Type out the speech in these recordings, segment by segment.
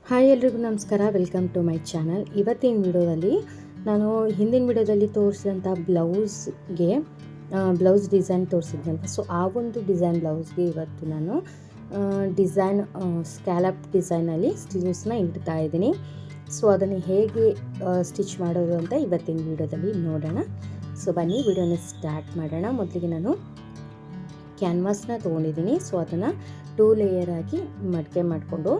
Hi ಎಲ್ರಿಗೂ ನಮಸ್ಕಾರ. Welcome to my channel. ಇವತ್ತಿನ ವಿಡಿಯೋದಲ್ಲಿ ನಾನು ಹಿಂದಿನ ವಿಡಿಯೋದಲ್ಲಿ ತೋರಿಸಿದಂಥ ಬ್ಲೌಸ್ ಡಿಸೈನ್ ತೋರಿಸಿದ್ನಲ್ಲ, ಸೊ ಆ ಒಂದು ಡಿಸೈನ್ ಬ್ಲೌಸ್ಗೆ ಇವತ್ತು ನಾನು ಸ್ಕ್ಯಾಲಪ್ ಡಿಸೈನಲ್ಲಿ ಸ್ಲೀವ್ಸ್ನ ಇಡ್ತಾ ಇದ್ದೀನಿ. ಸೊ ಅದನ್ನು ಹೇಗೆ ಸ್ಟಿಚ್ ಮಾಡೋದು ಅಂತ ಇವತ್ತಿನ ವಿಡಿಯೋದಲ್ಲಿ ನೋಡೋಣ. ಸೊ ಬನ್ನಿ ವಿಡಿಯೋನ ಸ್ಟಾರ್ಟ್ ಮಾಡೋಣ. ಮೊದಲಿಗೆ ನಾನು ಕ್ಯಾನ್ವಾಸ್ನ ತೊಗೊಂಡಿದ್ದೀನಿ. ಸೊ ಅದನ್ನು 2 ಲೇಯರ್ ಆಗಿ ಮಡಿಕೆ ಮಾಡಿಕೊಂಡು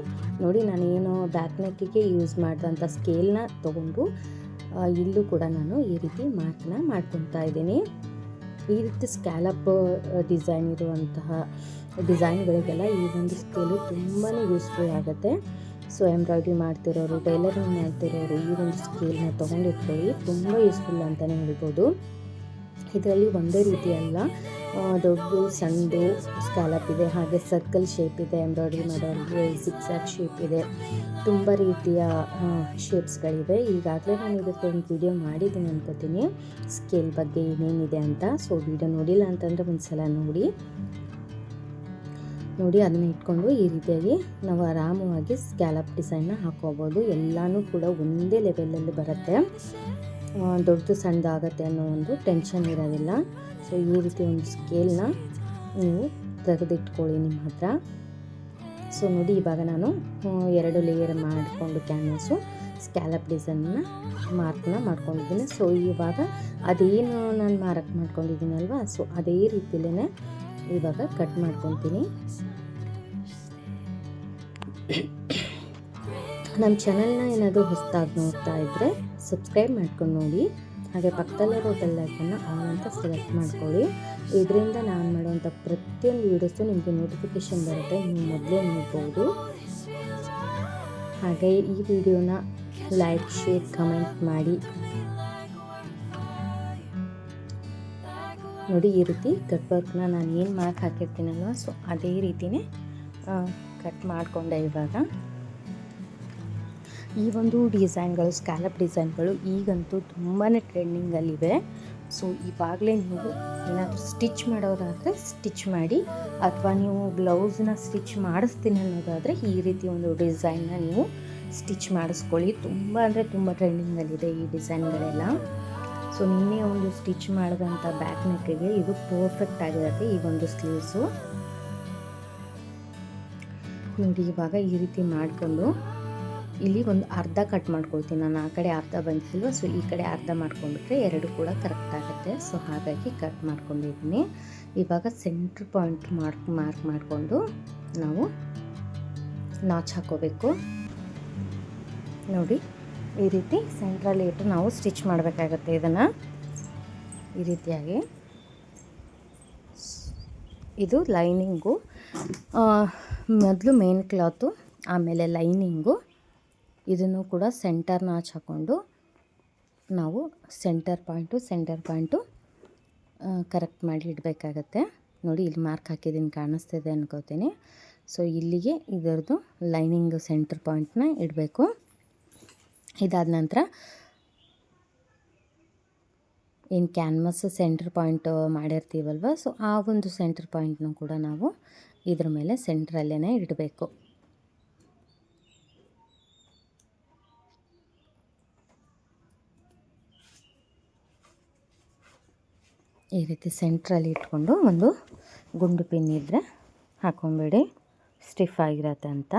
ನೋಡಿ, ನಾನೇನು ಬ್ಯಾಕ್ ನೆಕ್ಕಿಗೆ ಯೂಸ್ ಮಾಡಿದಂಥ ಸ್ಕೇಲ್ನ ತೊಗೊಂಡು ಇಲ್ಲೂ ಕೂಡ ನಾನು ಈ ರೀತಿ ಮಾರ್ಕ್ನ ಮಾಡ್ಕೊತಾ ಇದ್ದೀನಿ. ಈ ರೀತಿ ಸ್ಕ್ಯಾಲಪ್ ಡಿಸೈನ್ ಇರುವಂತಹ ಡಿಸೈನ್ಗಳಿಗೆಲ್ಲ ಈ ಒಂದು ಸ್ಕೇಲು ತುಂಬಾ ಯೂಸ್ಫುಲ್ ಆಗುತ್ತೆ. ಸೊ ಎಂಬ್ರಾಯ್ಡ್ರಿ ಮಾಡ್ತಿರೋರು, ಟೈಲರಿಂಗ್ ಮಾಡ್ತಿರೋರು ಈ ಒಂದು ಸ್ಕೇಲ್ನ ತೊಗೊಂಡಿಟ್ಕೊಳ್ಳಿ, ತುಂಬ ಯೂಸ್ಫುಲ್ ಅಂತಲೇ ಹೇಳ್ಬೋದು. ಇದರಲ್ಲಿ ಒಂದೇ ರೀತಿ ಅಲ್ಲ, ದೊಡ್ಡ ಸಣ್ಣದು ಸ್ಕ್ಯಾಲಪ್ ಇದೆ, ಹಾಗೆ ಸರ್ಕಲ್ ಶೇಪ್ ಇದೆ, ಎಂಬ್ರಾಯ್ಡ್ರಿ ಮಾಡೋರಿಗೆ ಜಿಗ್‌ಜ್ಯಾಗ್ ಶೇಪ್ ಇದೆ, ತುಂಬ ರೀತಿಯ ಶೇಪ್ಸ್ಗಳಿವೆ. ಈಗಾಗಲೇ ನಾನು ಇದಕ್ಕೊಂದು ವಿಡಿಯೋ ಮಾಡಿದ್ದೀನಿ ಅನ್ಕೋತೀನಿ, ಸ್ಕೇಲ್ ಬಗ್ಗೆ ಏನೇನಿದೆ ಅಂತ. ಸೊ ವಿಡಿಯೋ ನೋಡಿಲ್ಲ ಅಂತಂದರೆ ಒಂದು ಸಲ ನೋಡಿ, ಅದನ್ನು ಇಟ್ಕೊಂಡು ಈ ರೀತಿಯಾಗಿ ನಾವು ಆರಾಮವಾಗಿ ಸ್ಕ್ಯಾಲಪ್ ಡಿಸೈನ್ನ ಹಾಕೋಬೋದು. ಎಲ್ಲನೂ ಕೂಡ ಒಂದೇ ಲೆವೆಲಲ್ಲಿ ಬರುತ್ತೆ, ದೊಡ್ಡದು ಸಣ್ಣದಾಗತ್ತೆ ಅನ್ನೋ ಒಂದು ಟೆನ್ಷನ್ ಇರೋದಿಲ್ಲ. ಸೊ ಈ ರೀತಿ ಒಂದು ಸ್ಕೇಲ್ನ ನೀವು ತೆಗೆದಿಟ್ಕೊಳ್ಳಿ ನಿಮ್ಮ ಹತ್ರ. ಸೊ ನೋಡಿ, ಇವಾಗ ನಾನು 2 ಲೇಯರ್ ಮಾಡಿಕೊಂಡು ಕ್ಯಾನ್ವಾಸು ಸ್ಕ್ಯಾಲಪ್ ಡಿಸೈನ್ನ ಮಾರ್ಕ್ನ ಮಾಡ್ಕೊಂಡಿದ್ದೀನಿ. ಸೊ ಇವಾಗ ಅದೇನು ನಾನು ಮಾರ್ಕ್ ಮಾಡ್ಕೊಂಡಿದ್ದೀನಲ್ವ, ಸೊ ಅದೇ ರೀತಿಯಲ್ಲೇ ಇವಾಗ ಕಟ್ ಮಾಡ್ಕೊತೀನಿ. ನಮ್ಮ ಚಾನಲ್ನ ಏನಾದರೂ ಹೊಸದಾಗಿ ನೋಡ್ತಾ ಇದ್ದರೆ ಸಬ್ಸ್ಕ್ರೈಬ್ ಮಾಡ್ಕೊಂಡು ನೋಡಿ, ಹಾಗೆ ಪಕ್ಕದಲ್ಲಿರೋ ಬೆಲ್ ಐಕನ್ನ ಆನ್ ಅಂತ ಸೆಲೆಕ್ಟ್ ಮಾಡ್ಕೊಳ್ಳಿ. ಇದರಿಂದ ನಾನು ಮಾಡುವಂಥ ಪ್ರತಿಯೊಂದು ವೀಡಿಯೋಸು ನಿಮಗೆ ನೋಟಿಫಿಕೇಷನ್ ಬರುತ್ತೆ, ನೀವು ಮೊದಲೇ ನೋಡ್ಬೋದು. ಹಾಗೆ ಈ ವಿಡಿಯೋನ ಲೈಕ್, ಶೇರ್, ಕಮೆಂಟ್ ಮಾಡಿ. ನೋಡಿ, ಈ ರೀತಿ ಕಟ್ ವರ್ಕ್ನ ನಾನು ಏನು ಮಾರ್ಕ್ ಹಾಕಿರ್ತೀನಲ್ವ, ಸೊ ಅದೇ ರೀತಿಯೇ ಕಟ್ ಮಾಡಿಕೊಂಡೆ. ಇವಾಗ ಈ ಒಂದು ಡಿಸೈನ್ಗಳು, ಸ್ಕ್ಯಾಲಪ್ ಡಿಸೈನ್ಗಳು ಈಗಂತೂ ತುಂಬಾ ಟ್ರೆಂಡಿಂಗಲ್ಲಿವೆ. ಸೊ ಇವಾಗಲೇ ನೀವು ಏನಾದರೂ ಸ್ಟಿಚ್ ಮಾಡೋದಾದರೆ ಸ್ಟಿಚ್ ಮಾಡಿ, ಅಥವಾ ನೀವು ಬ್ಲೌಸ್ನ ಸ್ಟಿಚ್ ಮಾಡಿಸ್ತೀನಿ ಅನ್ನೋದಾದರೆ ಈ ರೀತಿ ಒಂದು ಡಿಸೈನ್ನ ನೀವು ಸ್ಟಿಚ್ ಮಾಡಿಸ್ಕೊಳ್ಳಿ. ತುಂಬ ಅಂದರೆ ತುಂಬ ಟ್ರೆಂಡಿಂಗಲ್ಲಿದೆ ಈ ಡಿಸೈನ್ಗಳೆಲ್ಲ. ಸೊ ನಿನ್ನೆ ಒಂದು ಸ್ಟಿಚ್ ಮಾಡಿದಂಥ ಬ್ಯಾಕ್ ನೆಕ್ಕಿಗೆ ಇದು ಪರ್ಫೆಕ್ಟ್ ಆಗಿರುತ್ತೆ ಈ ಒಂದು ಸ್ಲೀವ್ಸು. ನೋಡಿ, ಇವಾಗ ಈ ರೀತಿ ಮಾಡಿಕೊಂಡು ಇಲ್ಲಿ ಒಂದು ಅರ್ಧ ಕಟ್ ಮಾಡ್ಕೊಳ್ತೀನಿ. ನಾನು ಆ ಕಡೆ ಅರ್ಧ ಬಂದಿಲ್ವ, ಸೊ ಈ ಕಡೆ ಅರ್ಧ ಮಾಡ್ಕೊಂಡ್ಬಿಟ್ರೆ ಎರಡು ಕೂಡ ಕರೆಕ್ಟ್ ಆಗುತ್ತೆ. ಸೊ ಹಾಗಾಗಿ ಕಟ್ ಮಾಡ್ಕೊಂಡಿದ್ದೀನಿ. ಇವಾಗ ಸೆಂಟ್ರ್ ಪಾಯಿಂಟ್ ಮಾರ್ಕ್ ಮಾಡಿಕೊಂಡು ನಾವು ನಾಚ್ ಹಾಕೋಬೇಕು. ನೋಡಿ, ಈ ರೀತಿ ಸೆಂಟ್ರಲ್ಲಿ ಇಟ್ಟು ನಾವು ಸ್ಟಿಚ್ ಮಾಡಬೇಕಾಗತ್ತೆ. ಇದನ್ನು ಈ ರೀತಿಯಾಗಿ, ಇದು ಲೈನಿಂಗು, ಮೊದಲು ಮೇನ್ ಕ್ಲಾತು, ಆಮೇಲೆ ಲೈನಿಂಗು. ಇದನ್ನು ಕೂಡ ಸೆಂಟರ್ ನಾಚ್ ಹಾಕ್ಕೊಂಡು ನಾವು ಸೆಂಟರ್ ಪಾಯಿಂಟು ಕರೆಕ್ಟ್ ಮಾಡಿ ಇಡಬೇಕಾಗತ್ತೆ. ನೋಡಿ, ಇಲ್ಲಿ ಮಾರ್ಕ್ ಹಾಕಿದ್ದೀನಿ, ಕಾಣಿಸ್ತಿದೆ ಅನ್ಕೋತೀನಿ. ಸೊ ಇಲ್ಲಿಗೆ ಇದರದ್ದು ಲೈನಿಂಗ್ ಸೆಂಟರ್ ಪಾಯಿಂಟ್ನ ಇಡಬೇಕು. ಇದಾದ ನಂತರ ಏನು ಕ್ಯಾನ್ವಾಸ್ ಸೆಂಟರ್ ಪಾಯಿಂಟ್ ಮಾಡಿರ್ತೀವಲ್ವ, ಸೊ ಆ ಒಂದು ಸೆಂಟರ್ ಪಾಯಿಂಟ್ನೂ ಕೂಡ ನಾವು ಇದ್ರ ಮೇಲೆ ಸೆಂಟ್ರಲ್ಲೇ ಇಡಬೇಕು. ಈ ರೀತಿ ಸೆಂಟ್ರಲ್ಲಿ ಇಟ್ಕೊಂಡು ಒಂದು ಗುಂಡು ಪಿನ್ ಇದ್ದರೆ ಹಾಕೊಂಬೇಡಿ, ಸ್ಟಿಫ್ ಆಗಿರತ್ತೆ ಅಂತ.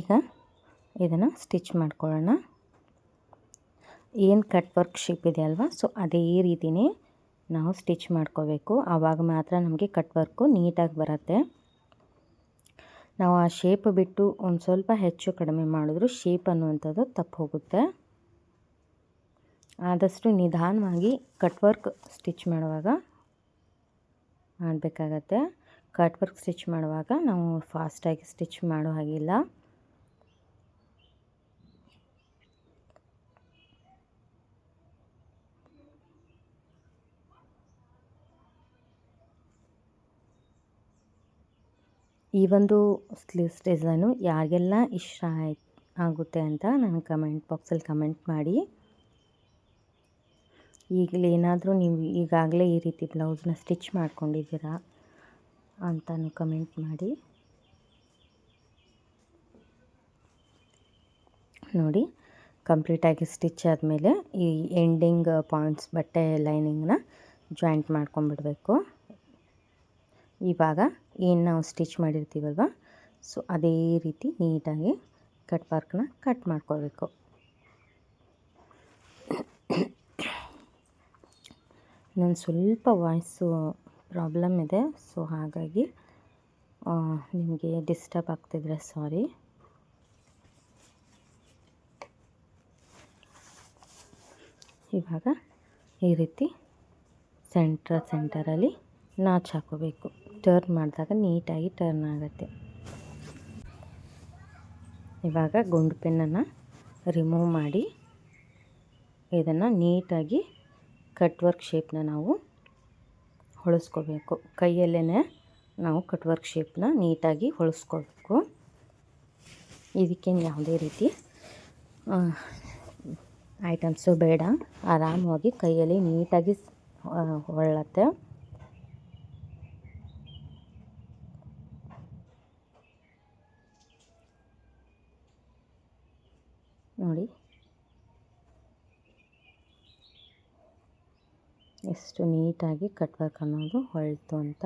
ಈಗ ಇದನ್ನು ಸ್ಟಿಚ್ ಮಾಡ್ಕೊಳ್ಳೋಣ. ಏನು ಕಟ್ ವರ್ಕ್ ಶೇಪ್ ಇದೆ ಅಲ್ವಾ, ಸೊ ಅದೇ ರೀತಿಯೇ ನಾವು ಸ್ಟಿಚ್ ಮಾಡ್ಕೋಬೇಕು. ಆವಾಗ ಮಾತ್ರ ನಮಗೆ ಕಟ್ ವರ್ಕು ನೀಟಾಗಿ ಬರುತ್ತೆ. ನಾವು ಆ ಶೇಪ್ ಬಿಟ್ಟು ಒಂದು ಸ್ವಲ್ಪ ಹೆಚ್ಚು ಕಡಿಮೆ ಮಾಡಿದ್ರು ಶೇಪ್ ಅನ್ನುವಂಥದ್ದು ತಪ್ಪು ಹೋಗುತ್ತೆ. ಆದಷ್ಟು ನಿಧಾನವಾಗಿ ಕಟ್ ವರ್ಕ್ ಸ್ಟಿಚ್ ಮಾಡುವಾಗ ಮಾಡಬೇಕಾಗತ್ತೆ. ಕಟ್ ವರ್ಕ್ ಸ್ಟಿಚ್ ಮಾಡುವಾಗ ನಾವು ಫಾಸ್ಟಾಗಿ ಸ್ಟಿಚ್ ಮಾಡೋ ಹಾಗಿಲ್ಲ. ಈ ಒಂದು ಸ್ಲೀವ್ಸ್ ಡಿಸೈನು ಯಾರಿಗೆಲ್ಲ ಇಷ್ಟ ಆಗುತ್ತೆ ಅಂತ ನನಗೆ ಕಮೆಂಟ್ ಬಾಕ್ಸಲ್ಲಿ ಕಮೆಂಟ್ ಮಾಡಿ. ಏನಾದರೂ ನೀವು ಈಗಾಗಲೇ ಈ ರೀತಿ ಬ್ಲೌಸ್ನ ಸ್ಟಿಚ್ ಮಾಡ್ಕೊಂಡಿದ್ದೀರಾ ಅಂತಲೂ ಕಮೆಂಟ್ ಮಾಡಿ. ನೋಡಿ, ಕಂಪ್ಲೀಟಾಗಿ ಸ್ಟಿಚ್ ಆದಮೇಲೆ ಈ ಎಂಡಿಂಗ್ ಪಾಯಿಂಟ್ಸ್ ಬಟ್ಟೆ ಲೈನಿಂಗ್ನ ಜಾಯಿಂಟ್ ಮಾಡ್ಕೊಂಬಿಡಬೇಕು. ಇವಾಗ ಏನು ನಾವು ಸ್ಟಿಚ್ ಮಾಡಿರ್ತೀವಲ್ವ, ಸೊ ಅದೇ ರೀತಿ ನೀಟಾಗಿ ಕಟ್ ವರ್ಕ್ನ ಕಟ್ ಮಾಡ್ಕೋಬೇಕು. ನನ್ನ ಸ್ವಲ್ಪ ವಾಯ್ಸು ಪ್ರಾಬ್ಲಮ್ ಇದೆ, ಸೊ ಹಾಗಾಗಿ ನಿಮಗೆ ಡಿಸ್ಟರ್ಬ್ ಆಗ್ತಿದ್ರೆ ಸಾರಿ. ಇವಾಗ ಈ ರೀತಿ ಸೆಂಟರಲ್ಲಿ ನಾಚ್ ಹಾಕೋಬೇಕು. ಟರ್ನ್ ಮಾಡಿದಾಗ ನೀಟಾಗಿ ಟರ್ನ್ ಆಗುತ್ತೆ. ಇವಾಗ ಗುಂಡು ಪೆನ್ನನ್ನು ರಿಮೂವ್ ಮಾಡಿ ಇದನ್ನು ನೀಟಾಗಿ ಕಟ್ ವರ್ಕ್ ಶೇಪ್ನ ನಾವು ಹೊಳಿಸ್ಕೋಬೇಕು. ಕೈಯಲ್ಲೇ ನಾವು ಕಟ್ ವರ್ಕ್ ಶೇಪ್ನ ನೀಟಾಗಿ ಹೊಳಿಸ್ಕೋಬೇಕು. ಇದಕ್ಕೇನು ಯಾವುದೇ ರೀತಿ ಐಟಮ್ಸು ಬೇಡ, ಆರಾಮವಾಗಿ ಕೈಯಲ್ಲಿ ನೀಟಾಗಿ ಹೊಳ್ಳತ್ತೆ. ನೋಡಿ ಎಷ್ಟು ನೀಟಾಗಿ ಕಟ್ ವರ್ಕ್ ಅನ್ನೋದು ಹೊಳ್ತು ಅಂತ.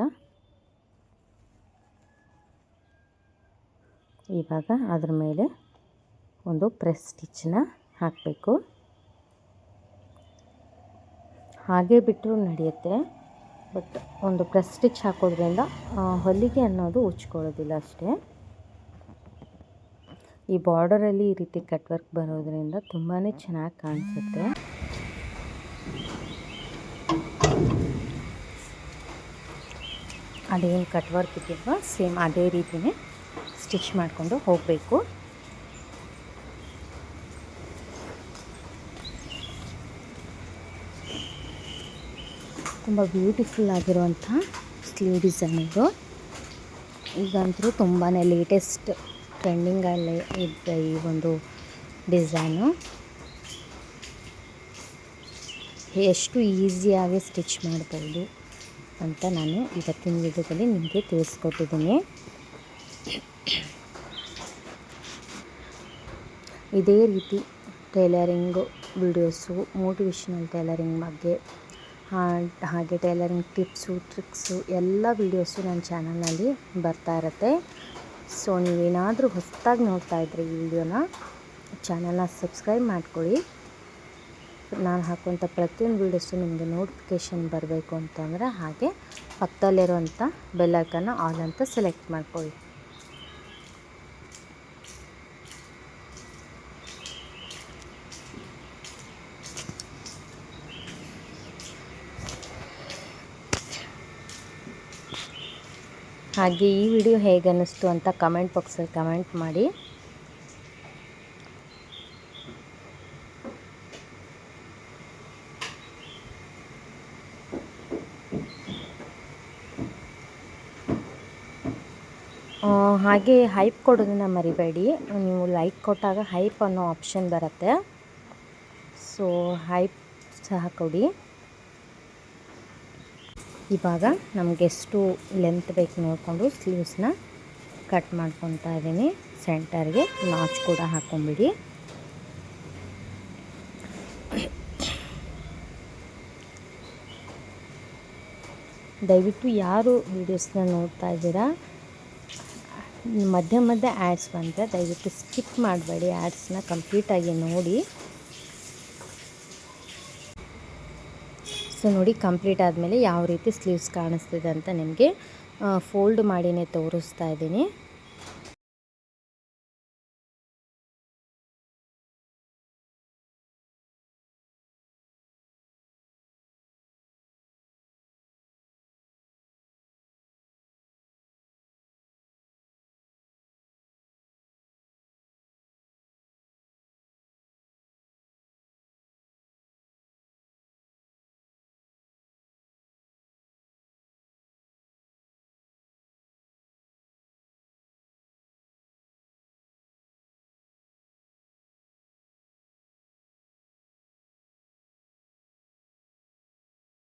ಇವಾಗ ಅದ್ರ ಮೇಲೆ ಒಂದು ಪ್ರೆಸ್ ಸ್ಟಿಚ್ಚನ್ನ ಹಾಕಬೇಕು. ಹಾಗೆ ಬಿಟ್ಟರೂ ನಡೆಯುತ್ತೆ, ಬಟ್ ಒಂದು ಪ್ರೆಸ್ ಸ್ಟಿಚ್ ಹಾಕೋದ್ರಿಂದ ಹೊಲಿಗೆ ಅನ್ನೋದು ಉಚ್ಕೊಳ್ಳೋದಿಲ್ಲ ಅಷ್ಟೇ. ಈ ಬಾರ್ಡರಲ್ಲಿ ಈ ರೀತಿ ಕಟ್ ವರ್ಕ್ ಬರೋದ್ರಿಂದ ತುಂಬಾ ಚೆನ್ನಾಗಿ ಕಾಣಿಸುತ್ತೆ. ಅದೇನು ಕಟ್ ವರ್ಕ್ ಇದೆಯಲ್ವ, ಸೇಮ್ ಅದೇ ರೀತಿಯೇ ಸ್ಟಿಚ್ ಮಾಡಿಕೊಂಡು ಹೋಗಬೇಕು. ತುಂಬ ಬ್ಯೂಟಿಫುಲ್ ಆಗಿರುವಂಥ ಸ್ಲೀವ್ ಡಿಸೈನ್ ಇದು. ಈಗಂತೂ ತುಂಬಾ ಲೇಟೆಸ್ಟ್ ಟ್ರೆಂಡಿಂಗಲ್ಲಿ ಇದ್ದ ಈ ಒಂದು ಡಿಸೈನು ಎಷ್ಟು ಈಸಿಯಾಗಿ ಸ್ಟಿಚ್ ಮಾಡ್ಬೋದು ಅಂತ ನಾನು ಇವತ್ತಿನ ವಿಡಿಯೋದಲ್ಲಿ ನಿಮಗೆ ತಿಳಿಸ್ಕೊಟ್ಟಿದ್ದೀನಿ. ಇದೇ ರೀತಿ ಟೈಲರಿಂಗು ವಿಡಿಯೋಸು, ಮೋಟಿವೇಶ್ನಲ್ ಟೈಲರಿಂಗ್ ಬಗ್ಗೆ ಹಾಗೆ ಟೈಲರಿಂಗ್ ಟಿಪ್ಸು, ಟ್ರಿಕ್ಸು ಎಲ್ಲ ವೀಡಿಯೋಸು ನನ್ನ ಚಾನಲ್ನಲ್ಲಿ ಬರ್ತಾ ಇರುತ್ತೆ. ಸೊ ನೀವೇನಾದರೂ ಹೊಸದಾಗಿ ನೋಡ್ತಾ ಇದ್ದರೆ ಈ ವಿಡಿಯೋನ, ಚಾನಲ್ನ ಸಬ್ಸ್ಕ್ರೈಬ್ ಮಾಡ್ಕೊಳ್ಳಿ. ನಾನು ಹಾಕುವಂಥ ಪ್ರತಿಯೊಂದು ವೀಡಿಯೋಸು ನಿಮಗೆ ನೋಟಿಫಿಕೇಷನ್ ಬರಬೇಕು ಅಂತಂದರೆ ಹಾಗೆ ಪಕ್ಕದಲ್ಲಿರುವಂಥ ಬೆಲ್ಲೈಕನ್ನ ಆಲ್ ಅಂತ ಸೆಲೆಕ್ಟ್ ಮಾಡ್ಕೊಳ್ಳಿ. ಹಾಗೆ ಈ ವಿಡಿಯೋ ಹೇಗೆ ಅನ್ನಿಸ್ತು ಅಂತ ಕಮೆಂಟ್ ಬಾಕ್ಸಲ್ಲಿ ಕಮೆಂಟ್ ಮಾಡಿ. ಹಾಗೆ ಹೈಪ್ ಕೊಡೋದನ್ನ ಮರಿಬೇಡಿ. ನೀವು ಲೈಕ್ ಕೊಟ್ಟಾಗ ಹೈಪ್ ಅನ್ನೋ ಆಪ್ಷನ್ ಬರುತ್ತೆ, ಸೊ ಹೈಪ್ ಸಹ ಕೊಡಿ. ಇವಾಗ ನಮಗೆ ಎಷ್ಟು ಲೆಂತ್ ಬೇಕು ನೋಡಿಕೊಂಡು ಸ್ಲೀವ್ಸ್ನ ಕಟ್ ಮಾಡ್ಕೊತಾ ಇದ್ದೀನಿ. ಸೆಂಟರ್ಗೆ ನಾಚ್ ಕೂಡ ಹಾಕ್ಕೊಂಬಿಡಿ. ದಯವಿಟ್ಟು ಯಾರು ವೀಡಿಯೋಸ್ನ ನೋಡ್ತಾ ಇದ್ದೀರಾ, ಮಧ್ಯೆ ಮಧ್ಯೆ ಆ್ಯಡ್ಸ್ ಬಂದರೆ ದಯವಿಟ್ಟು ಸ್ಕಿಪ್ ಮಾಡಬೇಡಿ, ಆ್ಯಡ್ಸ್ನ ಕಂಪ್ಲೀಟಾಗಿ ನೋಡಿ. ಸೊ ನೋಡಿ, ಕಂಪ್ಲೀಟ್ ಆದಮೇಲೆ ಯಾವ ರೀತಿ ಸ್ಲೀವ್ಸ್ ಕಾಣಿಸ್ತಿದೆ ಅಂತ ನಿಮಗೆ ಫೋಲ್ಡ್ ಮಾಡಿನೇ ತೋರಿಸ್ತಾ ಇದ್ದೀನಿ.